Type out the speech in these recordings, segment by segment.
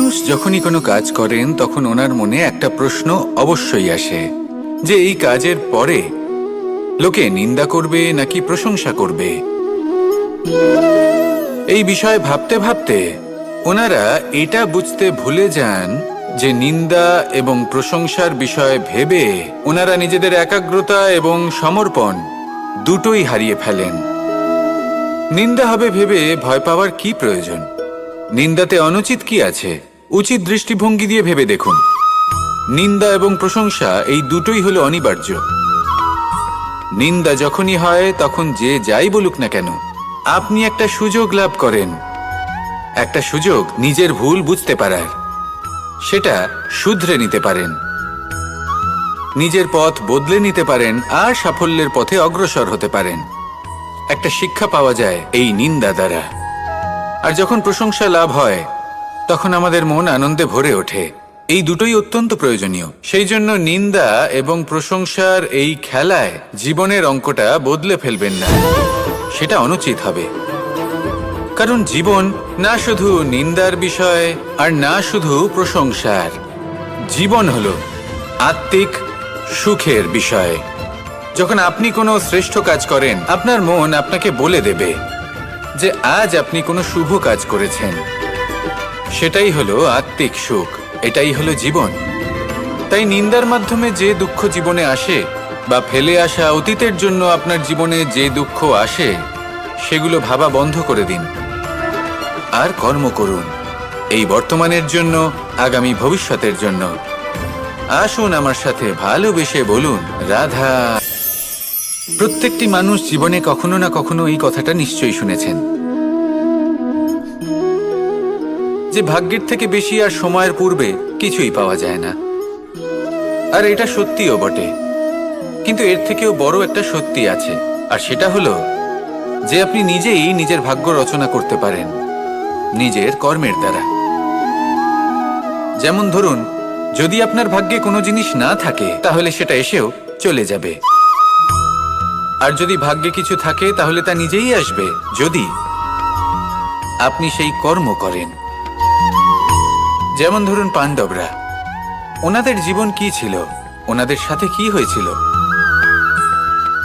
মানুষ যখনই কোনো কাজ করেন তখন ওনার মনে একটা প্রশ্ন অবশ্যই আসে যে এই কাজের পরে লোকে নিন্দা করবে নাকি প্রশংসা করবে। এই বিষয়ে ভাবতে ভাবতে ওনারা এটা বুঝতে ভুলে যান যে নিন্দা এবং প্রশংসার বিষয়ে ভেবে ওনারা নিজেদের একাগ্রতা এবং সমর্পণ দুটোই হারিয়ে ফেলেন। নিন্দা হবে ভেবে ভয় পাওয়ার কি প্রয়োজন? নিন্দাতে অনুচিত কি আছে? উচিত দৃষ্টিভঙ্গি দিয়ে ভেবে দেখুন। নিন্দা এবং প্রশংসা এই দুটোই হলো অনিবার্য। নিন্দা যখনই হয় তখন যে যাই বলুক না কেন আপনি একটা সুযোগ লাভ করেন, একটা সুযোগ নিজের ভুল বুঝতে পারার, সেটা শুধরে নিতে পারেন, নিজের পথ বদলে নিতে পারেন আর সাফল্যের পথে অগ্রসর হতে পারেন। একটা শিক্ষা পাওয়া যায় এই নিন্দা দ্বারা। আর যখন প্রশংসা লাভ হয় তখন আমাদের মন আনন্দে ভরে ওঠে। এই দুটোই অত্যন্ত প্রয়োজনীয়। সেই জন্য নিন্দা এবং প্রশংসার এই খেলায় জীবনের অঙ্কটা বদলে ফেলবেন না, সেটা অনুচিত হবে। কারণ জীবন না শুধু নিন্দার বিষয় আর না শুধু প্রশংসার, জীবন হলো আত্মিক সুখের বিষয়। যখন আপনি কোনো শ্রেষ্ঠ কাজ করেন আপনার মন আপনাকে বলে দেবে যে আজ আপনি কোনো শুভ কাজ করেছেন। সেটাই হলো আত্মিক সুখ, এটাই হলো জীবন। তাই নিন্দার মাধ্যমে যে দুঃখ জীবনে আসে বা ফেলে আসা অতীতের জন্য আপনার জীবনে যে দুঃখ আসে সেগুলো ভাবা বন্ধ করে দিন আর কর্ম করুন এই বর্তমানের জন্য, আগামী ভবিষ্যতের জন্য। আসুন আমার সাথে ভালোবেসে বলুন রাধা। প্রত্যেকটি মানুষ জীবনে কখনো না কখনো এই কথাটা নিশ্চয়ই শুনেছেন যে ভাগ্যের থেকে বেশি আর সময়ের পূর্বে কিছুই পাওয়া যায় না। আর এটা সত্যিও বটে, কিন্তু এর থেকেও বড় একটা সত্যি আছে, আর সেটা হলো যে আপনি নিজেই নিজের ভাগ্য রচনা করতে পারেন নিজের কর্মের দ্বারা। যেমন ধরুন, যদি আপনার ভাগ্যে কোনো জিনিস না থাকে তাহলে সেটা এসেও চলে যাবে, আর যদি ভাগ্যে কিছু থাকে তাহলে তা নিজেই আসবে যদি আপনি সেই কর্ম করেন। যেমন ধরুন পাণ্ডবরা, ওনাদের জীবন কি ছিল, ওনাদের সাথে কি হয়েছিল?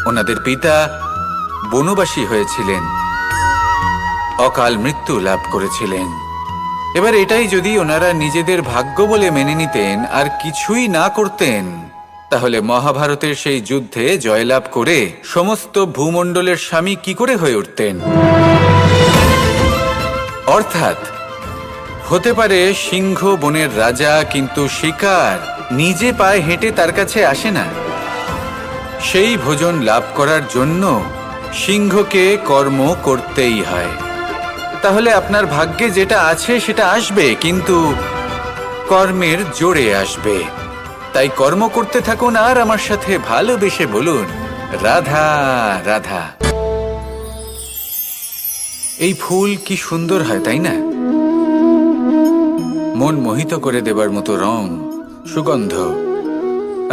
ওনাদের পিতা বনবাসী হয়েছিলেন, অকাল মৃত্যু লাভ করেছিলেন। এবার এটাই যদি ওনারা নিজেদের ভাগ্য বলে মেনে নিতেন আর কিছুই না করতেন তাহলে মহাভারতের সেই যুদ্ধে জয়লাভ করে সমস্ত ভূমণ্ডলের স্বামী কি করে হয়ে উঠতেন? অর্থাৎ হতে পারে সিংহ বনের রাজা, কিন্তু শিকার নিজে পায়ে হেঁটে তার কাছে আসে না। সেই ভোজন লাভ করার জন্য সিংহকে কর্ম করতেই হয়। তাহলে আপনার ভাগ্যে যেটা আছে সেটা আসবে, কিন্তু কর্মের জোরে আসবে। তাই কর্ম করতে থাকুন আর আমার সাথে ভালোবেসে বলুন রাধা রাধা। এই ফুল কি সুন্দর হয় তাই না? মন মোহিত করে দেবার মতো রং, সুগন্ধ,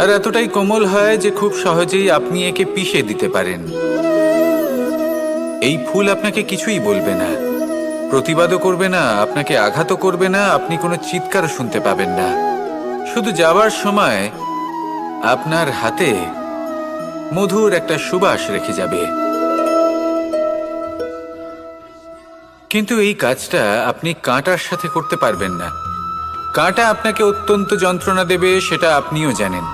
আর এতটাই কোমল হয় যে খুব সহজেই আপনি একে পিষে দিতে পারেন। এই ফুল আপনাকে কিছুই বলবে না, প্রতিবাদও করবে না, আপনাকে আঘাতও করবে না, আপনি কোনো চিৎকারও শুনতে পাবেন না। শুধু যাবার সময় আপনার হাতে মধুর একটা সুবাস রেখে যাবে। কিন্তু এই কাজটা আপনি কাঁটার সাথে করতে পারবেন না। কাঁটা আপনাকে অত্যন্ত যন্ত্রণা দেবে, সেটা আপনিও জানেন।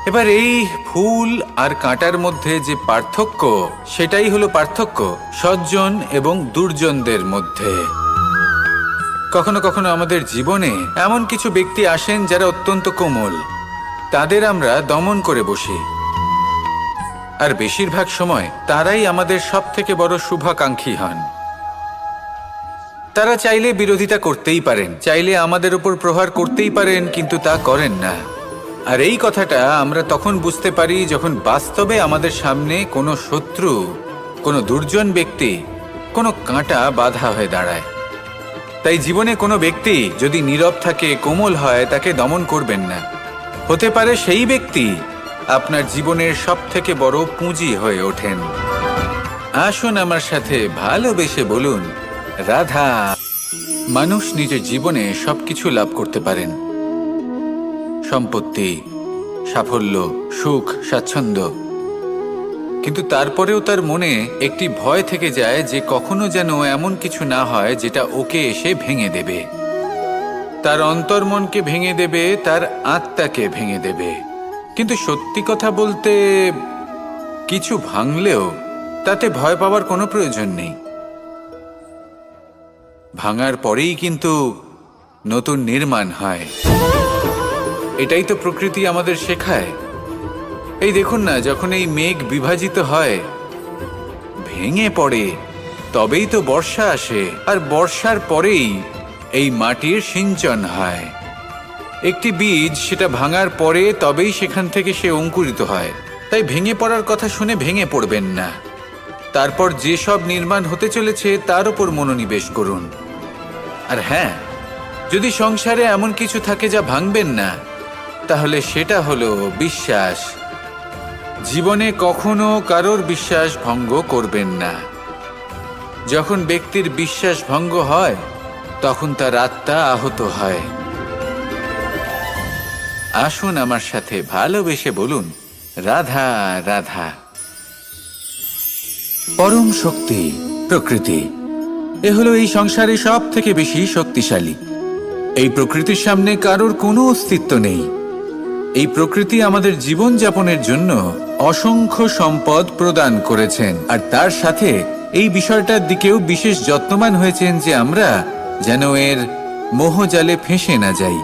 এবার এই ফুল আর কাঁটার মধ্যে যে পার্থক্য, সেটাই হলো পার্থক্য সজ্জন এবং দুর্জনদের মধ্যে। কখনো কখনো আমাদের জীবনে এমন কিছু ব্যক্তি আসেন যারা অত্যন্ত কোমল, তাদের আমরা দমন করে বসি। আর বেশিরভাগ সময় তারাই আমাদের সবথেকে বড় শুভাকাঙ্ক্ষী হন। তারা চাইলে বিরোধিতা করতেই পারেন, চাইলে আমাদের উপর প্রহার করতেই পারেন, কিন্তু তা করেন না। আর এই কথাটা আমরা তখন বুঝতে পারি যখন বাস্তবে আমাদের সামনে কোনো শত্রু, কোনো দুর্জন ব্যক্তি, কোনো কাঁটা বাধা হয়ে দাঁড়ায়। তাই জীবনে কোনো ব্যক্তি যদি নীরব থাকে, কোমল হয়, তাকে দমন করবেন না। হতে পারে সেই ব্যক্তি আপনার জীবনের সবথেকে বড় পুঁজি হয়ে ওঠেন। আসুন আমার সাথে ভালোবেসে বলুন রাধা। মানুষ নিজের জীবনে সবকিছু লাভ করতে পারেন, সম্পত্তি, সাফল্য, সুখ, স্বাচ্ছন্দ্য, কিন্তু তারপরেও তার মনে একটি ভয় থেকে যায় যে কখনো যেন এমন কিছু না হয় যেটা ওকে এসে ভেঙে দেবে, তার অন্তর্মনকে ভেঙে দেবে, তার আত্মাকে ভেঙে দেবে। কিন্তু সত্যি কথা বলতে কিছু ভাঙলেও তাতে ভয় পাওয়ার কোনো প্রয়োজন নেই। ভাঙার পরেই কিন্তু নতুন নির্মাণ হয়। এটাই তো প্রকৃতি আমাদের শেখায়। এই দেখুন না, যখন এই মেঘ বিভাজিত হয়, ভেঙে পড়ে, তবেই তো বর্ষা আসে, আর বর্ষার পরেই এই মাটির সিঞ্চন হয়। একটি বীজ সেটা ভাঙার পরে তবেই সেখান থেকে সে অঙ্কুরিত হয়। তাই ভেঙে পড়ার কথা শুনে ভেঙে পড়বেন না। তারপর যে সব নির্মাণ হতে চলেছে তার উপর মনোনিবেশ করুন। আর হ্যাঁ, যদি সংসারে এমন কিছু থাকে যা ভাঙবেন না, তাহলে সেটা হলো বিশ্বাস। জীবনে কখনো কারোর বিশ্বাস ভঙ্গ করবেন না। যখন ব্যক্তির বিশ্বাস ভঙ্গ হয় তখন তার আত্মা আহত হয়। আসুন আমার সাথে ভালোবেসে বলুন, রাধা রাধা। পরম শক্তি প্রকৃতি, এ হলো এই সংসারে সব থেকে বেশি শক্তিশালী। এই প্রকৃতির সামনে কারোর কোনো অস্তিত্ব নেই। এই প্রকৃতি আমাদের জীবন যাপনের জন্য অসংখ্য সম্পদ প্রদান করেছেন, আর তার সাথে এই বিষয়টার দিকেও বিশেষ যত্নবান হয়েছেন যে আমরা যেন এর মোহজালে ফেঁসে না যাই।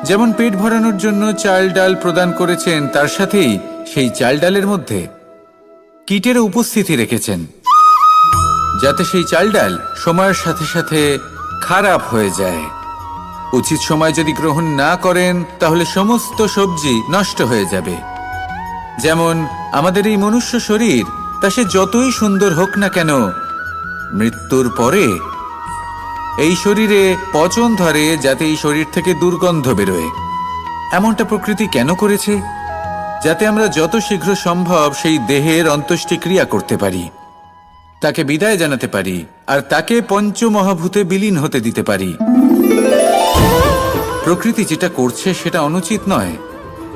যেমন পেট ভরানোর জন্য চাল ডাল প্রদান করেছেন, তার সাথেই সেই চাল ডালের মধ্যে কীটের উপস্থিতি রেখেছেন, যাতে সেই চাল ডাল সময়ের সাথে সাথে খারাপ হয়ে যায়। উচিত সময় যদি গ্রহণ না করেন তাহলে সমস্ত সবজি নষ্ট হয়ে যাবে। যেমন আমাদের এই মনুষ্য শরীর, তা সে যতই সুন্দর হোক না কেন, মৃত্যুর পরে এই শরীরে পচন ধরে, যাতে এই শরীর থেকে দুর্গন্ধ বেরোয়। এমনটা প্রকৃতি কেন করেছে? যাতে আমরা যত শীঘ্র সম্ভব সেই দেহের অন্ত্যেষ্টিক্রিয়া করতে পারি, তাকে বিদায় জানাতে পারি, আর তাকে পঞ্চমহাভূতে বিলীন হতে দিতে পারি। প্রকৃতি যেটা করছে সেটা অনুচিত নয়।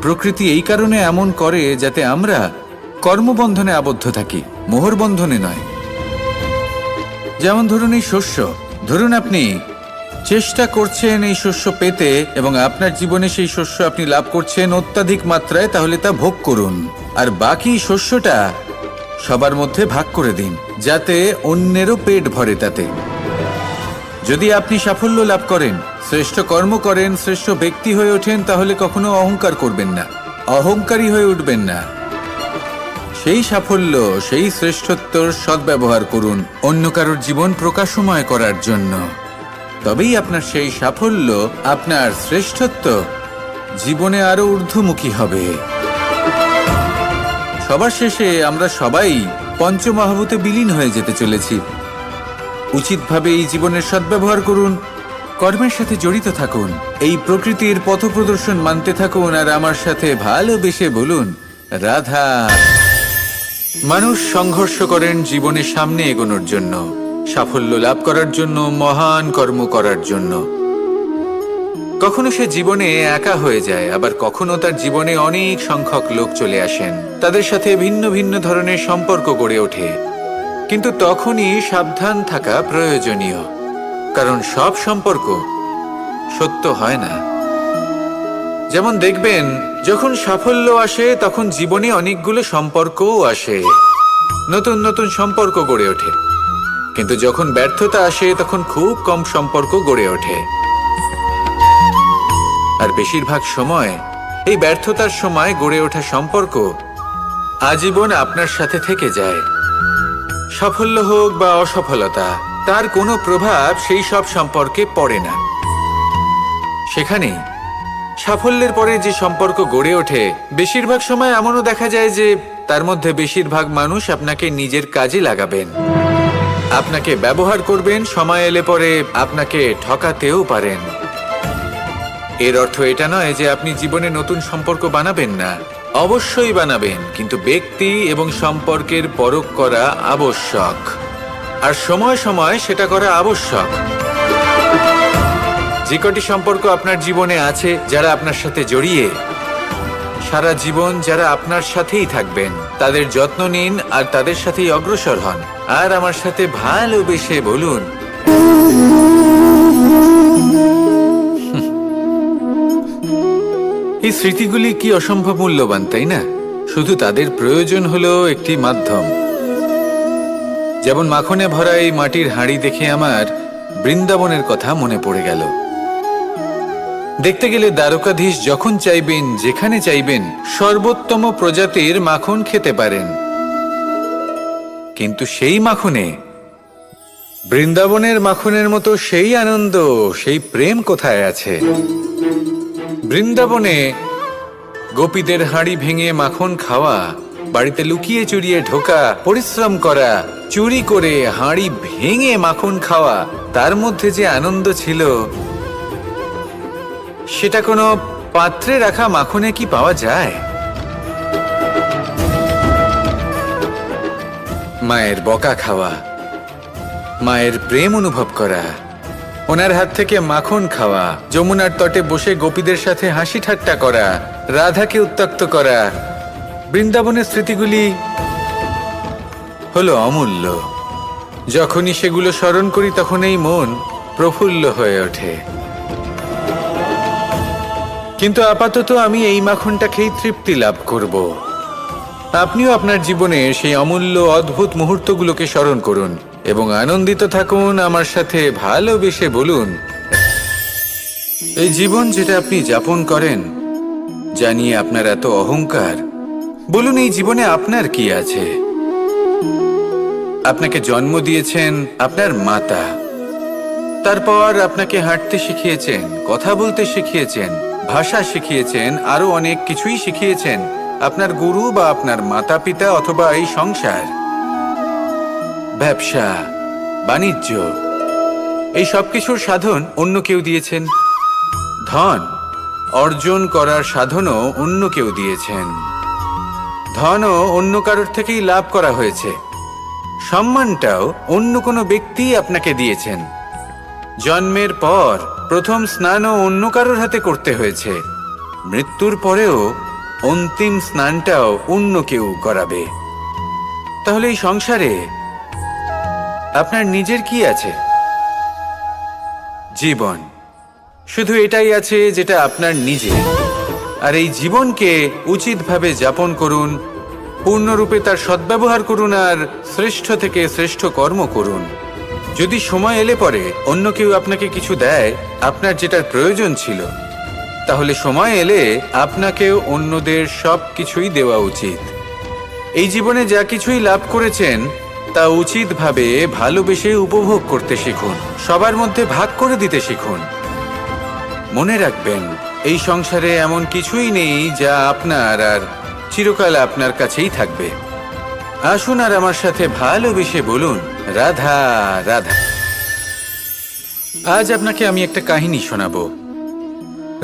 প্রকৃতি এই কারণে এমন করে যাতে আমরা কর্মবন্ধনে আবদ্ধ থাকি, মোহর বন্ধনে নয়। যেমন ধরুন এই শস্য, ধরুন আপনি চেষ্টা করছেন এই শস্য পেতে এবং আপনার জীবনে সেই শস্য আপনি লাভ করছেন অত্যাধিক মাত্রায়, তাহলে তা ভোগ করুন, আর বাকি শস্যটা সবার মধ্যে ভাগ করে দিন, যাতে অন্যেরও পেট ভরে তাতে। যদি আপনি সাফল্য লাভ করেন, শ্রেষ্ঠ কর্ম করেন, শ্রেষ্ঠ ব্যক্তি হয়ে ওঠেন, তাহলে কখনো অহংকার করবেন না, অহংকারী হয়ে উঠবেন না। সেই সাফল্য, সেই শ্রেষ্ঠত্বর সদ্ব্যবহার করুন অন্য কারোর জীবন প্রকাশময় করার জন্য। তবেই আপনার সেই সাফল্য, আপনার শ্রেষ্ঠত্ব জীবনে আরো ঊর্ধ্বমুখী হবে। সবার শেষে আমরা সবাই পঞ্চমহাভূতে বিলীন হয়ে যেতে চলেছি। উচিতভাবে এই জীবনের সদ্ব্যবহার করুন, কর্মের সাথে জড়িত থাকুন, এই প্রকৃতির পথপ্রদর্শন মানতে থাকুন, আর আমার সাথে ভালোবেসে বলুন, রাধা। মানুষ সংঘর্ষ করেন জীবনের সামনে এগোনোর জন্য, সাফল্য লাভ করার জন্য, মহান কর্ম করার জন্য। কখনো সে জীবনে একা হয়ে যায়, আবার কখনো তার জীবনে অনেক সংখ্যক লোক চলে আসেন, তাদের সাথে ভিন্ন ভিন্ন ধরনের সম্পর্ক গড়ে ওঠে। কিন্তু তখনই সাবধান থাকা প্রয়োজনীয়, কারণ সব সম্পর্ক সত্য হয় না। যেমন দেখবেন, যখন সাফল্য আসে তখন জীবনে অনেকগুলো সম্পর্কও আসে, নতুন নতুন সম্পর্ক গড়ে ওঠে। কিন্তু যখন ব্যর্থতা আসে তখন খুব কম সম্পর্ক গড়ে ওঠে। আর বেশিরভাগ সময় এই ব্যর্থতার সময় গড়ে ওঠা সম্পর্ক আজীবন আপনার সাথে থেকে যায়। সাফল্য হোক বা অসফলতা, তার কোনো প্রভাব সেই সব সম্পর্কে পড়ে না। সেখানে সাফল্যের পরে যে সম্পর্ক গড়ে ওঠে, বেশিরভাগ সময় এমনও দেখা যায় যে তার মধ্যে বেশিরভাগ মানুষ আপনাকে নিজের কাজে লাগাবেন, আপনাকে ব্যবহার করবেন, সময় এলে পরে আপনাকে ঠকাতেও পারেন। এর অর্থ এটা নয় যে আপনি জীবনে নতুন সম্পর্ক বানাবেন না, অবশ্যই বানাবেন, কিন্তু ব্যক্তি এবং সম্পর্কের পরখ করা আবশ্যক, আর সময় সময় সেটা করা আবশ্যক। যে কটি সম্পর্ক আপনার জীবনে আছে, যারা আপনার সাথে জড়িয়ে সারা জীবন, যারা আপনার সাথেই থাকবেন, তাদের যত্ন নিন আর তাদের সাথেই অগ্রসর হন। আর আমার সাথে ভালোবেসে বলুন, এই স্মৃতিগুলি কি অসম্ভব মূল্যবান, তাই না? শুধু তাদের প্রয়োজন হলো একটি মাধ্যম। যেমন মাখনে ভরা এই মাটির হাঁড়ি দেখে আমার বৃন্দাবনের কথা মনে পড়ে গেল। দেখতে গেলে দ্বারকাধীশ যখন চাইবেন, যেখানে চাইবেন, সর্বোত্তম প্রজাতির মাখন খেতে পারেন। কিন্তু সেই মাখনে, বৃন্দাবনের মাখনের মতো সেই আনন্দ, সেই প্রেম কোথায় আছে? বৃন্দাবনে গোপীদের হাঁড়ি ভেঙে মাখন খাওয়া, বাড়িতে লুকিয়ে চুরিয়ে ঢোকা, পরিশ্রম করা, চুরি করে হাঁড়ি ভেঙে মাখন খাওয়া, তার মধ্যে যে আনন্দ ছিল, সেটা কোনো পাত্রে রাখা মাখনে কি পাওয়া যায়? মায়ের বকা খাওয়া, মায়ের প্রেম অনুভব করা, ওনার হাত থেকে মাখন খাওয়া, যমুনার তটে বসে গোপীদের সাথে হাসি ঠাট্টা করা, রাধাকে উত্ত্যক্ত করা, বৃন্দাবনের স্মৃতিগুলি হলো অমূল্য। যখনই সেগুলো স্মরণ করি তখন এই মন প্রফুল্ল হয়ে ওঠে। কিন্তু আপাতত আমি এই মাখনটা খেয়ে তৃপ্তি লাভ করব। আপনিও আপনার জীবনে সেই অমূল্য অদ্ভুত মুহূর্তগুলোকে স্মরণ করুন এবং আনন্দিত থাকুন। আমার সাথে ভালোবেসে বলুন, এই জীবন যেটা আপনি যাপন করেন, জানিয়ে আপনার এত অহংকার, বলুন এই জীবনে আপনার কি আছে? আপনাকে জন্ম দিয়েছেন আপনার মাতা, তারপর আপনাকে হাঁটতে শিখিয়েছেন, কথা বলতে শিখিয়েছেন, ভাষা শিখিয়েছেন, আরো অনেক কিছুই শিখিয়েছেন আপনার গুরু বা আপনার মাতা পিতা অথবা এই সংসার। ব্যবসা, বাণিজ্য, এই সব কিছুর সাধন অন্য কেউ দিয়েছেন। ধন অর্জন করার সাধনও অন্য কেউ দিয়েছেন। ধনও অন্য কারোর থেকেই লাভ করা হয়েছে। সম্মানটাও অন্য কোনো ব্যক্তি আপনাকে দিয়েছেন। জন্মের পর প্রথম স্নানও অন্য কারোর হাতে করতে হয়েছে। মৃত্যুর পরেও অন্তিম স্নানটাও অন্য কেউ করাবে। তাহলে এই সংসারে আপনার নিজের কি আছে? জীবন, শুধু এটাই আছে যেটা আপনার নিজের। আর এই জীবনকে উচিতভাবে যাপন করুন, পূর্ণরূপে তার সদ্ব্যবহার করুন আর শ্রেষ্ঠ থেকে শ্রেষ্ঠ কর্ম করুন। যদি সময় এলে পরে অন্য কেউ আপনাকে কিছু দেয় আপনার যেটার প্রয়োজন ছিল, তাহলে সময় এলে আপনাকেও অন্যদের সব কিছুই দেওয়া উচিত। এই জীবনে যা কিছুই লাভ করেছেন তা উচিতভাবে ভালোবেসে উপভোগ করতে শিখুন, সবার মধ্যে ভাগ করে দিতে শিখুন। মনে রাখবেন, এই সংসারে এমন কিছুই নেই যা আপনার আর চিরকাল আপনার কাছেই থাকবে। আসুন আর আমার সাথে ভালোবেসে বলুন, রাধা রাধা। আজ আপনাকে আমি একটা কাহিনী শোনাবো।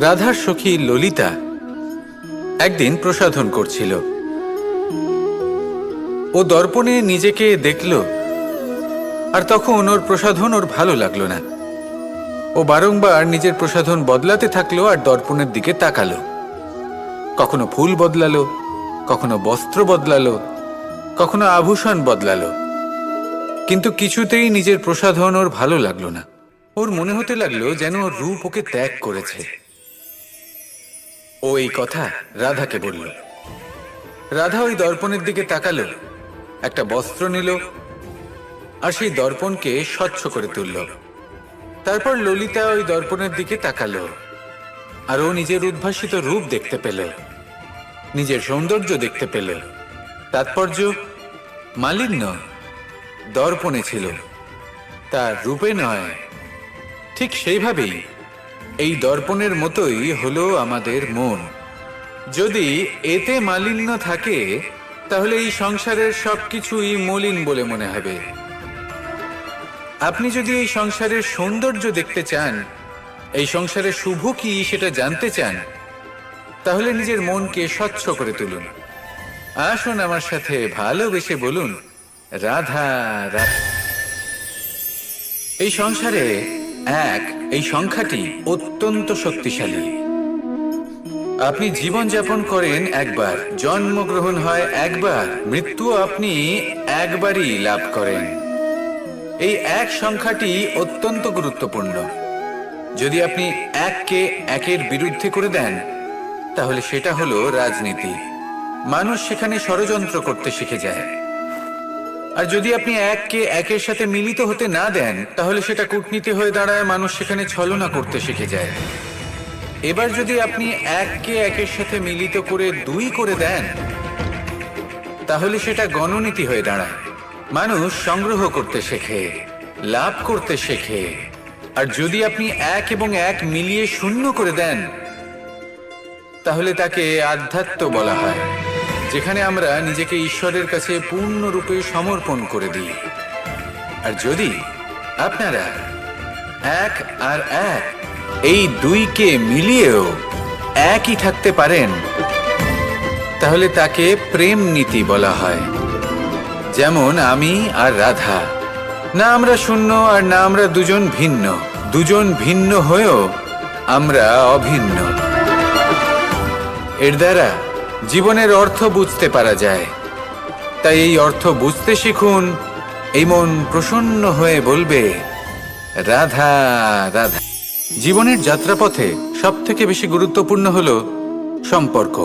রাধার সখী ললিতা একদিন প্রসাধন করছিল। ও দর্পণে নিজেকে দেখল, আর তখন ওর প্রসাধন ওর ভালো লাগলো না। ও বারংবার নিজের প্রসাধন বদলাতে থাকলো আর দর্পণের দিকে তাকালো। কখনো ফুল বদলালো, কখনো বস্ত্র বদলালো, কখনো আভূষণ বদলালো, কিন্তু কিছুতেই নিজের প্রসাধন ওর ভালো লাগলো না। ওর মনে হতে লাগলো যেন ওর রূপ ওকে ত্যাগ করেছে। ও এই কথা রাধাকে বলল। রাধা ওই দর্পণের দিকে তাকালো, একটা বস্ত্র নিল আর সেই দর্পণকে স্বচ্ছ করে তুলল। তারপর ললিতা ওই দর্পণের দিকে তাকালো আর ও নিজের উদ্ভাসিত রূপ দেখতে পেল, নিজের সৌন্দর্য দেখতে পেল। তাৎপর্য মালিন্য দর্পণে ছিল, তার রূপে নয়। ঠিক সেইভাবেই এই দর্পণের মতোই হলো আমাদের মন। যদি এতে মালিন্য থাকে তাহলে এই সংসারের সবকিছুই মলিন বলে মনে হবে। আপনি যদি এই সংসারের সৌন্দর্য দেখতে চান, এই সংসারের শুভ কি সেটা জানতে চান, তাহলে নিজের মনকে স্বচ্ছ করে তুলুন। আসুন আমার সাথে ভালোবেসে বলুন, রাধা রাধা। এই সংসারে এক এই সংখ্যাটি অত্যন্ত শক্তিশালী। আপনি জীবন যাপন করেন একবার, জন্মগ্রহণ হয় একবার, মৃত্যু আপনি একবারই লাভ করেন। এই এক সংখ্যাটি অত্যন্ত গুরুত্বপূর্ণ। যদি আপনি এককে একের বিরুদ্ধে করে দেন, তাহলে সেটা হলো রাজনীতি। মানুষ সেখানে ষড়যন্ত্র করতে শিখে যায়। আর যদি আপনি এককে একের সাথে মিলিত হতে না দেন, তাহলে সেটা কূটনীতি হয়ে দাঁড়ায়, মানুষ সেখানে ছলনা করতে শিখে যায়। এবার যদি আপনি এককে একের সাথে মিলিত করে দুই করে দেন, তাহলে সেটা গণনীতি হয়ে দাঁড়ায়। মানুষ সংগ্রহ করতে শেখে, লাভ করতে শেখে। আর যদি আপনি এক এবং এক মিলিয়ে শূন্য করে দেন, তাহলে তাকে আধ্যাত্ম বলা হয়, যেখানে আমরা নিজেকে ঈশ্বরের কাছে পূর্ণরূপে সমর্পণ করে দিই। আর যদি আপনারা এক আর এক এই দুইকে মিলিয়েও একই থাকতে পারেন, তাহলে তাকে প্রেম নীতি বলা হয়। যেমন আমি আর রাধা, না আমরা শূন্য আর না আমরা দুজন ভিন্ন, দুজন ভিন্ন হয়েও আমরা অভিন্ন। এর দ্বারা জীবনের অর্থ বুঝতে পারা যায়। তাই এই অর্থ বুঝতে শিখুন। এই মন প্রসন্ন হয়ে বলবে, রাধা রাধা। জীবনের যাত্রাপথে সব থেকে বেশি গুরুত্বপূর্ণ হলো সম্পর্ক।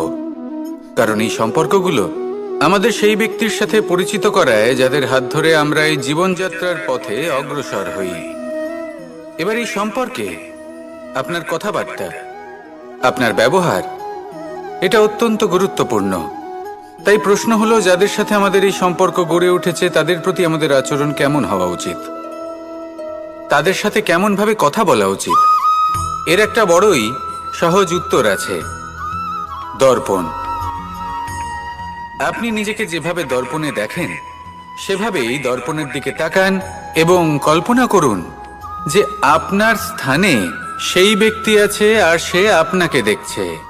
কারণ এই সম্পর্কগুলো আমাদের সেই ব্যক্তির সাথে পরিচিত করায়, যাদের হাত ধরে আমরা এই জীবনযাত্রার পথে অগ্রসর হই। এবার এই সম্পর্কে আপনার কথাবার্তা, আপনার ব্যবহার, এটা অত্যন্ত গুরুত্বপূর্ণ। তাই প্রশ্ন হলো, যাদের সাথে আমাদের এই সম্পর্ক গড়ে উঠেছে, তাদের প্রতি আমাদের আচরণ কেমন হওয়া উচিত? তাদের সাথে কেমন ভাবে কথা বলা উচিত? এর একটা বড়ই সহজ উত্তর আছে, দর্পণ। আপনি নিজেকে যেভাবে দর্পণে দেখেন, সেভাবেই দর্পণের দিকে তাকান এবং কল্পনা করুন যে আপনার স্থানে সেই ব্যক্তি আছে আর সে আপনাকে দেখছে।